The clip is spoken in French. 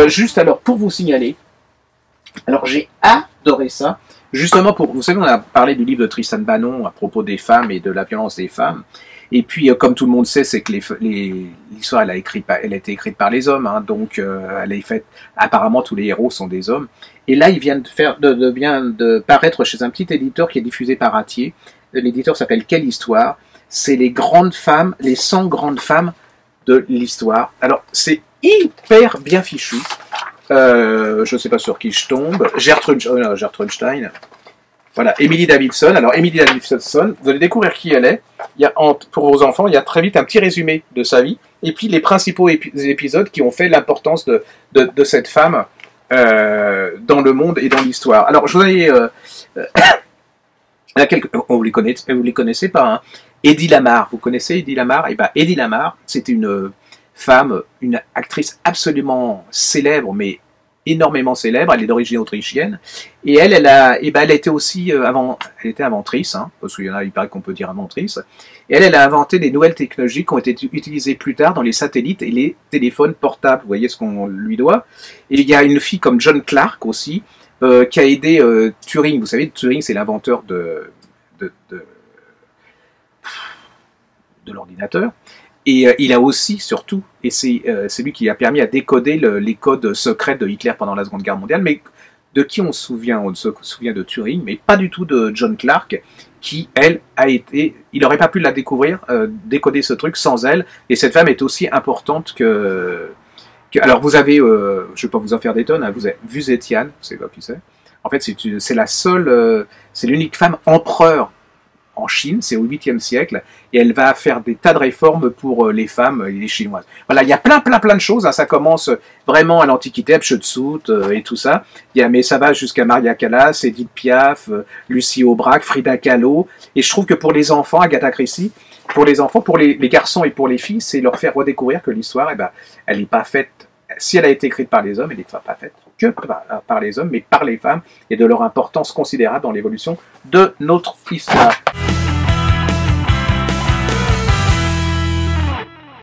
Juste alors, pour vous signaler, alors j'ai adoré ça, justement pour, vous savez, on a parlé du livre de Tristan Banon à propos des femmes et de la violence des femmes, et puis comme tout le monde sait, c'est que l'histoire elle a été écrite par les hommes, hein, donc elle est faite, apparemment tous les héros sont des hommes, et là il vient de paraître chez un petit éditeur qui est diffusé par Atier. L'éditeur s'appelle Quelle Histoire, c'est les grandes femmes, les 100 grandes femmes de l'histoire. Alors c'est hyper bien fichu. Je ne sais pas sur qui je tombe. Gertrude Stein. Voilà, Emily Davidson. Alors, Emily Davidson, vous allez découvrir qui elle est. Pour vos enfants, il y a très vite un petit résumé de sa vie. Et puis, les principaux épisodes qui ont fait l'importance de cette femme dans le monde et dans l'histoire. Alors, je vous ai... vous les connaissez pas, hein. Eddie Lamar. Vous connaissez Eddie Lamar? Eh ben, Eddie Lamar, c'était une femme, une actrice absolument célèbre, mais énormément célèbre. Elle est d'origine autrichienne, et elle était aussi elle était inventrice, hein, parce qu'il y en a, il paraît qu'on peut dire inventrice. Et elle a inventé des nouvelles technologies qui ont été utilisées plus tard dans les satellites et les téléphones portables. Vous voyez ce qu'on lui doit. Et il y a une fille comme John Clark aussi, qui a aidé Turing. Vous savez, Turing, c'est l'inventeur de l'ordinateur. Et il a aussi, surtout, et c'est lui qui a permis à décoder les codes secrets de Hitler pendant la Seconde Guerre mondiale, mais de qui on se souvient de Turing, mais pas du tout de John Clark, qui, elle, il n'aurait pas pu la découvrir, décoder ce truc sans elle, et cette femme est aussi importante alors vous avez, je ne vais pas vous en faire des tonnes, hein, vous avez Wu Zetian, vous savez pas qui c'est. En fait, c'est la seule, c'est l'unique femme empereur en Chine, c'est au 8e siècle, et elle va faire des tas de réformes pour les femmes et les Chinoises. Voilà, il y a plein de choses, hein, ça commence vraiment à l'Antiquité, Hatshepsut et tout ça, mais ça va jusqu'à Maria Callas, Edith Piaf, Lucie Aubrac, Frida Kahlo, et je trouve que pour les enfants, Agatha Christie, pour les enfants, pour les garçons et pour les filles, c'est leur faire redécouvrir que l'histoire, elle n'est pas faite, si elle a été écrite par les hommes, elle n'est pas faite que par les hommes, mais par les femmes, et de leur importance considérable dans l'évolution de notre histoire.